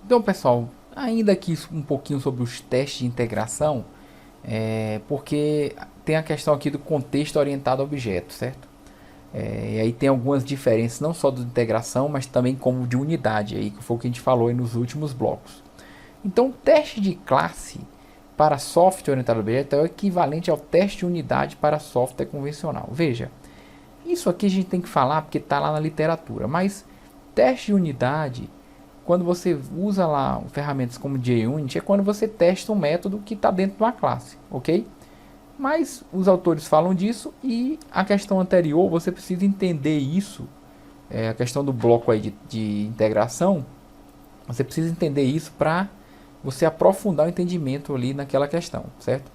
Então, pessoal, ainda aqui um pouquinho sobre os testes de integração, porque tem a questão aqui do contexto orientado a objeto, certo? E aí tem algumas diferenças, não só de integração, mas também como de unidade, aí, que foi o que a gente falou aí nos últimos blocos. Então, o teste de classe para software orientado a objeto é o equivalente ao teste de unidade para software convencional. Veja, isso aqui a gente tem que falar porque está lá na literatura, mas teste de unidade, quando você usa lá ferramentas como JUnit, é quando você testa um método que está dentro de uma classe, ok? Mas os autores falam disso e a questão anterior, você precisa entender isso, a questão do bloco aí de integração, você precisa entender isso para você aprofundar o entendimento ali naquela questão, certo?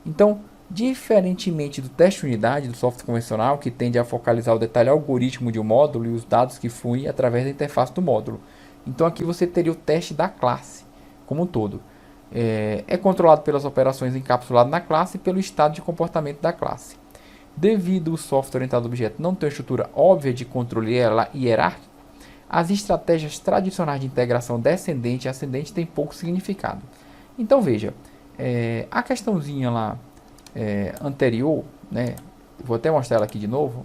Então, diferentemente do teste de unidade do software convencional, que tende a focalizar o detalhe algoritmo de um módulo e os dados que fluem através da interface do módulo. Então aqui você teria o teste da classe como um todo. É controlado pelas operações encapsuladas na classe e pelo estado de comportamento da classe. Devido ao software orientado a objeto não ter uma estrutura óbvia de controle hierárquico, as estratégias tradicionais de integração descendente e ascendente têm pouco significado. Então veja, a questãozinha lá anterior, né, vou até mostrar ela aqui de novo,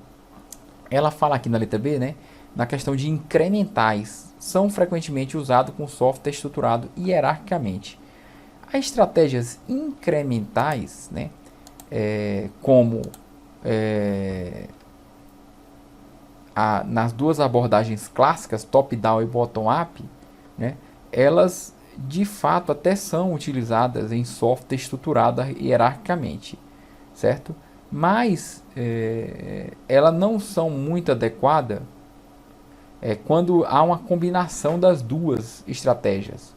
ela fala aqui na letra B, né, na questão de incrementais, são frequentemente usados com software estruturado hierarquicamente. As estratégias incrementais, né, como nas duas abordagens clássicas, top-down e bottom-up, né, elas de fato até são utilizadas em software estruturado hierarquicamente, certo? Mas elas não são muito adequadas quando há uma combinação das duas estratégias,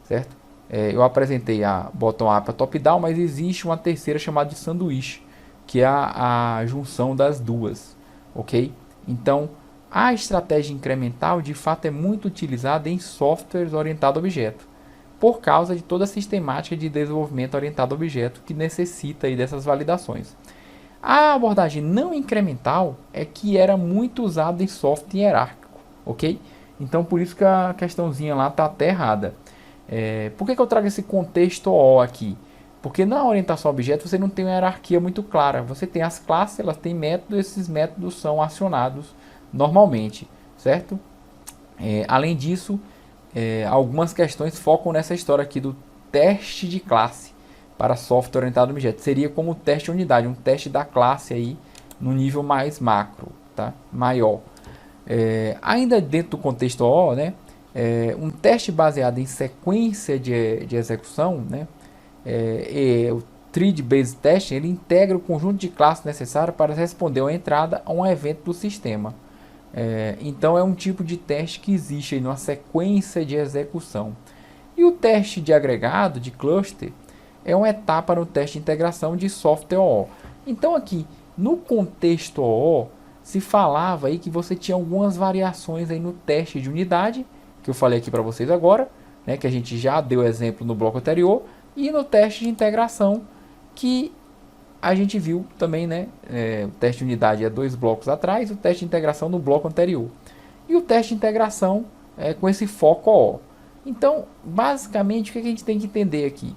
certo? Eu apresentei a bottom-up e a top-down, mas existe uma terceira chamada de sanduíche, que é a junção das duas, ok? Então, a estratégia incremental de fato é muito utilizada em softwares orientados a objeto, por causa de toda a sistemática de desenvolvimento orientado a objeto que necessita aí dessas validações. A abordagem não incremental é que era muito usada em software hierárquico, ok? Então por isso que a questãozinha lá está até errada. Por que eu trago esse contexto O aqui? Porque na orientação a objeto você não tem uma hierarquia muito clara. Você tem as classes, elas têm métodos, esses métodos são acionados normalmente, certo? Além disso, algumas questões focam nessa história aqui do teste de classe para software orientado a objeto. Seria como o teste de unidade, um teste da classe aí no nível mais macro, tá? Maior. Ainda dentro do contexto O, né? Um teste baseado em sequência de execução, né? O Thread Based Testing, ele integra o conjunto de classes necessário para responder uma entrada a um evento do sistema. Então é um tipo de teste que existe em uma sequência de execução. E o teste de agregado, de cluster, é uma etapa no teste de integração de software OO. Então aqui, no contexto OO, se falava aí que você tinha algumas variações aí no teste de unidade, que eu falei aqui para vocês agora, né, que a gente já deu exemplo no bloco anterior, e no teste de integração, que a gente viu também, né, o teste de unidade é 2 blocos atrás, o teste de integração no bloco anterior. E o teste de integração com esse foco OO. Então, basicamente, o que a gente tem que entender aqui?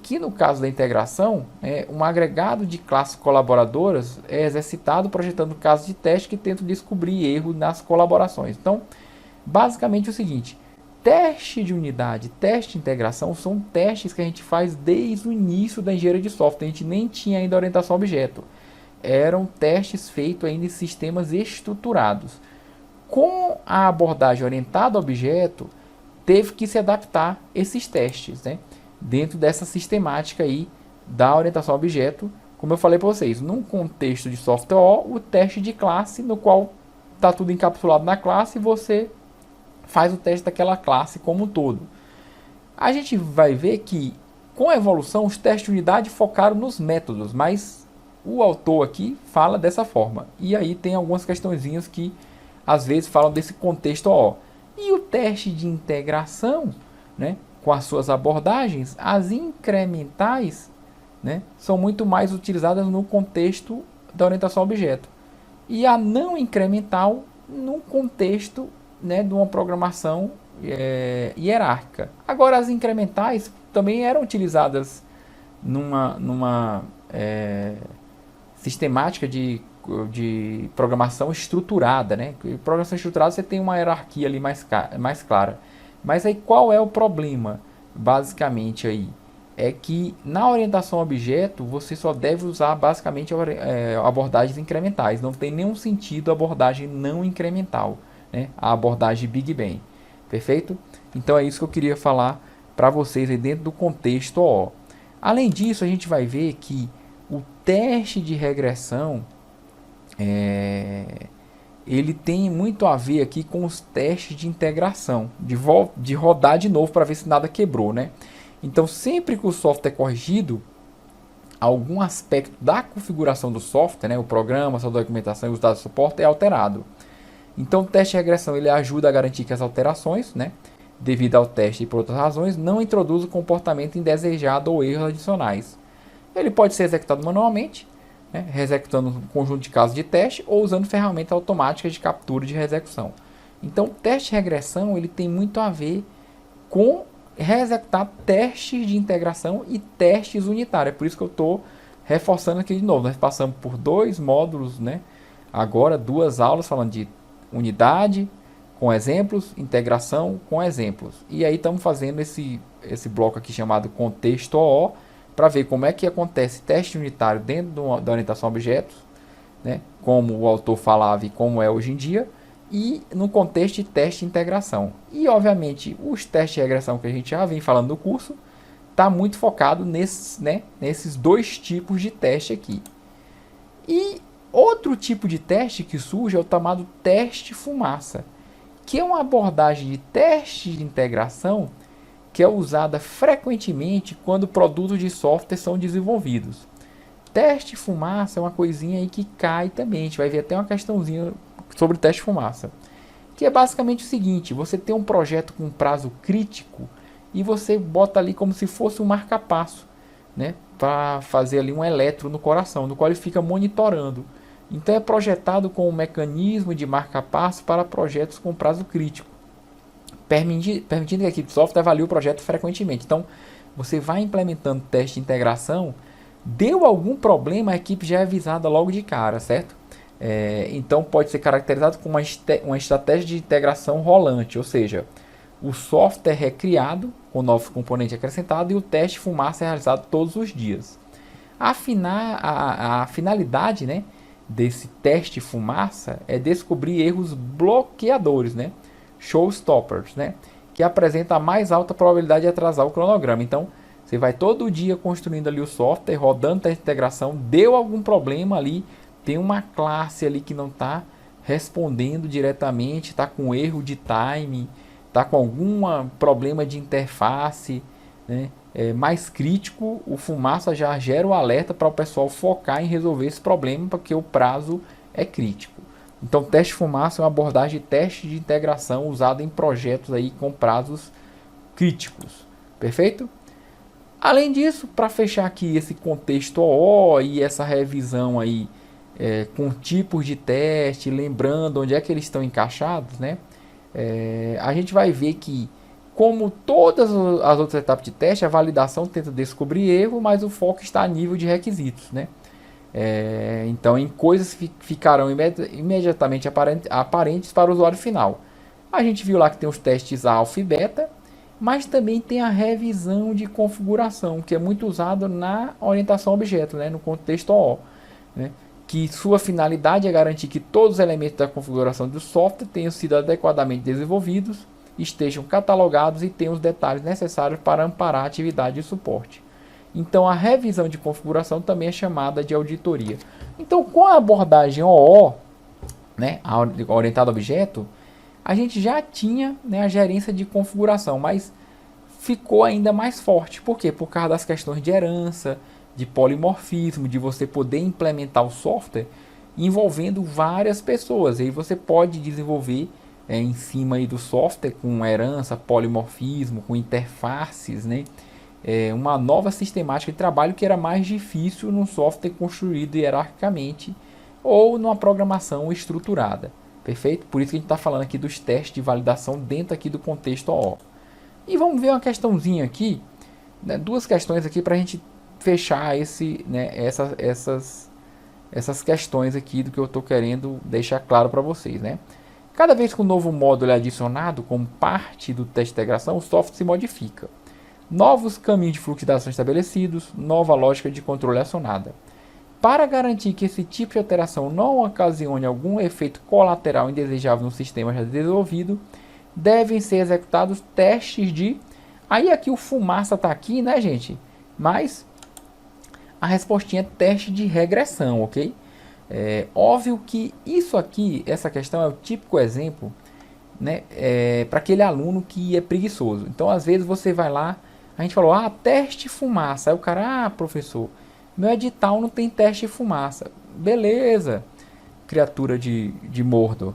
Que no caso da integração, um agregado de classes colaboradoras é exercitado projetando casos de teste que tentam descobrir erros nas colaborações. Então, basicamente é o seguinte, teste de unidade, teste de integração são testes que a gente faz desde o início da engenharia de software. A gente nem tinha ainda orientação a objeto. Eram testes feitos ainda em sistemas estruturados. Com a abordagem orientada a objeto, teve que se adaptar esses testes, né? Dentro dessa sistemática aí da orientação a objeto, como eu falei para vocês, num contexto de software O, o teste de classe, no qual está tudo encapsulado na classe, e você faz o teste daquela classe como um todo. A gente vai ver que com a evolução os testes de unidade focaram nos métodos, mas o autor aqui fala dessa forma. E aí tem algumas questõezinhas que às vezes falam desse contexto OO. E o teste de integração, né, com as suas abordagens, as incrementais, né, são muito mais utilizadas no contexto da orientação a objeto. E a não incremental no contexto, né, de uma programação hierárquica. Agora, as incrementais também eram utilizadas numa sistemática de programação estruturada, né? Programação estruturada você tem uma hierarquia ali mais clara. Mas aí qual é o problema? Basicamente aí é que na orientação a objeto você só deve usar basicamente abordagens incrementais. Não tem nenhum sentido a abordagem não incremental, né? A abordagem Big Bang. Perfeito? Então é isso que eu queria falar para vocês aí dentro do contexto OO. Além disso, a gente vai ver que o teste de regressão ele tem muito a ver aqui com os testes de integração, de rodar de novo para ver se nada quebrou, né? Então, sempre que o software é corrigido, algum aspecto da configuração do software, né, o programa, sua documentação e os dados de suporte é alterado. Então, o teste de regressão ele ajuda a garantir que as alterações, né, devido ao teste e por outras razões, não introduzam comportamento indesejado ou erros adicionais. Ele pode ser executado manualmente, né, executando um conjunto de casos de teste ou usando ferramentas automáticas de captura de reexecução. Então, o teste de regressão ele tem muito a ver com reexecutar testes de integração e testes unitários. É por isso que eu estou reforçando aqui de novo. Nós passamos por 2 módulos, né? Agora 2 aulas falando de unidade com exemplos, integração com exemplos. E aí estamos fazendo esse bloco aqui chamado contexto OO para ver como é que acontece teste unitário dentro da orientação a objetos, né? Como o autor falava e como é hoje em dia. E no contexto de teste de integração. E, obviamente, os testes de regressão que a gente já vem falando no curso, está muito focado nesses 2 tipos de teste aqui. E outro tipo de teste que surge é o chamado teste fumaça, que é uma abordagem de teste de integração que é usada frequentemente quando produtos de software são desenvolvidos. Teste fumaça é uma coisinha aí que cai também. A gente vai ver até uma questãozinha sobre o teste fumaça, que é basicamente o seguinte: você tem um projeto com prazo crítico e você bota ali como se fosse um marca-passo, né, para fazer ali um eletro no coração, no qual ele fica monitorando. Então é projetado com um mecanismo de marca-passo para projetos com prazo crítico, permitindo que a equipe de software avalie o projeto frequentemente. Então você vai implementando teste de integração, deu algum problema, a equipe já é avisada logo de cara, certo? Então pode ser caracterizado como uma estratégia de integração rolante, ou seja, o software é criado com novos componentes acrescentados e o teste fumaça é realizado todos os dias. A finalidade, né, desse teste fumaça é descobrir erros bloqueadores, né, showstoppers, né, que apresentam a mais alta probabilidade de atrasar o cronograma. Então você vai todo dia construindo ali o software, rodando a integração, deu algum problema ali, tem uma classe ali que não está respondendo diretamente, está com erro de time, está com algum problema de interface, né? Mais crítico, o fumaça já gera o alerta para o pessoal focar em resolver esse problema, porque o prazo é crítico. Então, teste fumaça é uma abordagem de teste de integração usada em projetos aí com prazos críticos. Perfeito? Além disso, para fechar aqui esse contexto OO e essa revisão aí com tipos de teste, lembrando onde é que eles estão encaixados, né? A gente vai ver que, como todas as outras etapas de teste, a validação tenta descobrir erro, mas o foco está a nível de requisitos, né? Então, em coisas que ficarão imediatamente aparentes para o usuário final. A gente viu lá que tem os testes alfa e beta, mas também tem a revisão de configuração, que é muito usado na orientação a objeto, né? No contexto OO, né? Que sua finalidade é garantir que todos os elementos da configuração do software tenham sido adequadamente desenvolvidos, estejam catalogados e tenham os detalhes necessários para amparar a atividade de suporte. Então a revisão de configuração também é chamada de auditoria. Então, com a abordagem OO, né, orientada a objeto, a gente já tinha, né, a gerência de configuração, mas ficou ainda mais forte. Por quê? Por causa das questões de herança, de polimorfismo, de você poder implementar o software envolvendo várias pessoas. E aí você pode desenvolver em cima aí do software com herança, polimorfismo, com interfaces, né? Uma nova sistemática de trabalho que era mais difícil num software construído hierarquicamente ou numa programação estruturada. Perfeito? Por isso que a gente está falando aqui dos testes de validação dentro aqui do contexto OO. E vamos ver uma questãozinha aqui, né, duas questões aqui para a gente fechar essas questões aqui do que eu estou querendo deixar claro para vocês, né? Cada vez que um novo módulo é adicionado como parte do teste de integração, o software se modifica. Novos caminhos de fluxo de dados são estabelecidos, nova lógica de controle é acionada. Para garantir que esse tipo de alteração não ocasione algum efeito colateral indesejável no sistema já desenvolvido, devem ser executados testes de... Aí aqui o fumaça está aqui, né, gente? Mas a respostinha é teste de regressão, ok? É óbvio que isso aqui, essa questão é o típico exemplo, né, para aquele aluno que é preguiçoso. Então, às vezes você vai lá, a gente falou, teste fumaça. Aí o cara, professor, meu edital não tem teste de fumaça. Beleza, criatura de Mordor.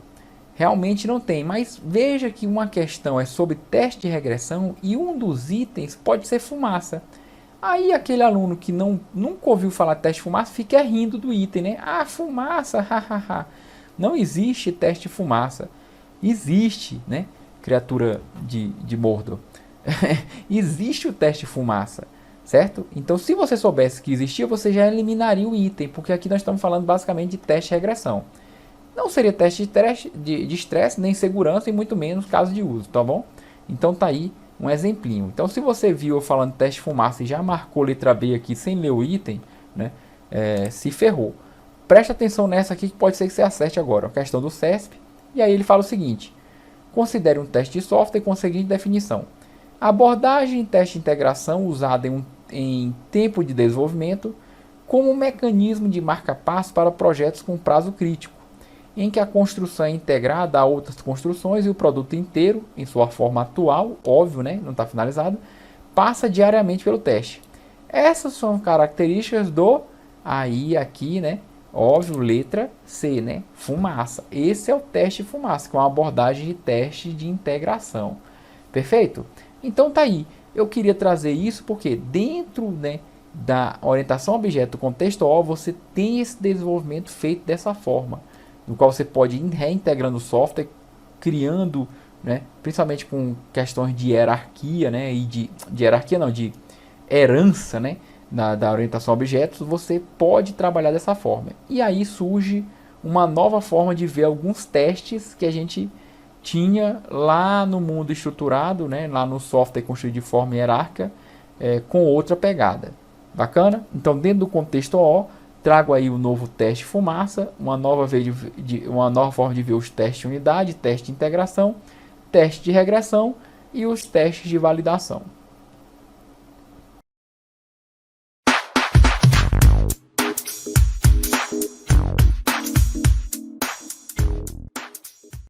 Realmente não tem, mas veja que uma questão é sobre teste de regressão e um dos itens pode ser fumaça. Aí aquele aluno que nunca ouviu falar de teste de fumaça fica rindo do item, né? Fumaça, hahaha. Não existe teste de fumaça. Existe, né? Criatura de Mordor. Existe o teste de fumaça, certo? Então, se você soubesse que existia, você já eliminaria o item, porque aqui nós estamos falando basicamente de teste de regressão. Não seria teste de estresse, nem segurança, e muito menos caso de uso, tá bom? Então tá aí um exemplinho. Então, se você viu eu falando de teste de fumaça e já marcou letra B aqui sem ler o item, né? Se ferrou. Preste atenção nessa aqui que pode ser que você acerte agora. A questão do CESP. E aí ele fala o seguinte: considere um teste de software com a seguinte definição. A abordagem teste de integração usada em tempo de desenvolvimento como um mecanismo de marca-passo para projetos com prazo crítico, em que a construção é integrada a outras construções e o produto inteiro, em sua forma atual, óbvio, né, não está finalizado, passa diariamente pelo teste. Essas são características do, aí aqui, né, óbvio, letra C, né, fumaça. Esse é o teste de fumaça, que é uma abordagem de teste de integração. Perfeito? Então tá aí. Eu queria trazer isso porque dentro, né, da orientação a objeto do contexto OO, você tem esse desenvolvimento feito dessa forma, no qual você pode ir reintegrando o software, criando, né, principalmente com questões de hierarquia, né, e de hierarquia não, de herança, né, da orientação a objetos, você pode trabalhar dessa forma. E aí surge uma nova forma de ver alguns testes que a gente tinha lá no mundo estruturado, né, lá no software construído de forma hierárquica, com outra pegada. Bacana? Então, dentro do contexto OO, trago aí o novo teste fumaça, uma nova forma de ver os testes de unidade, teste de integração, teste de regressão e os testes de validação.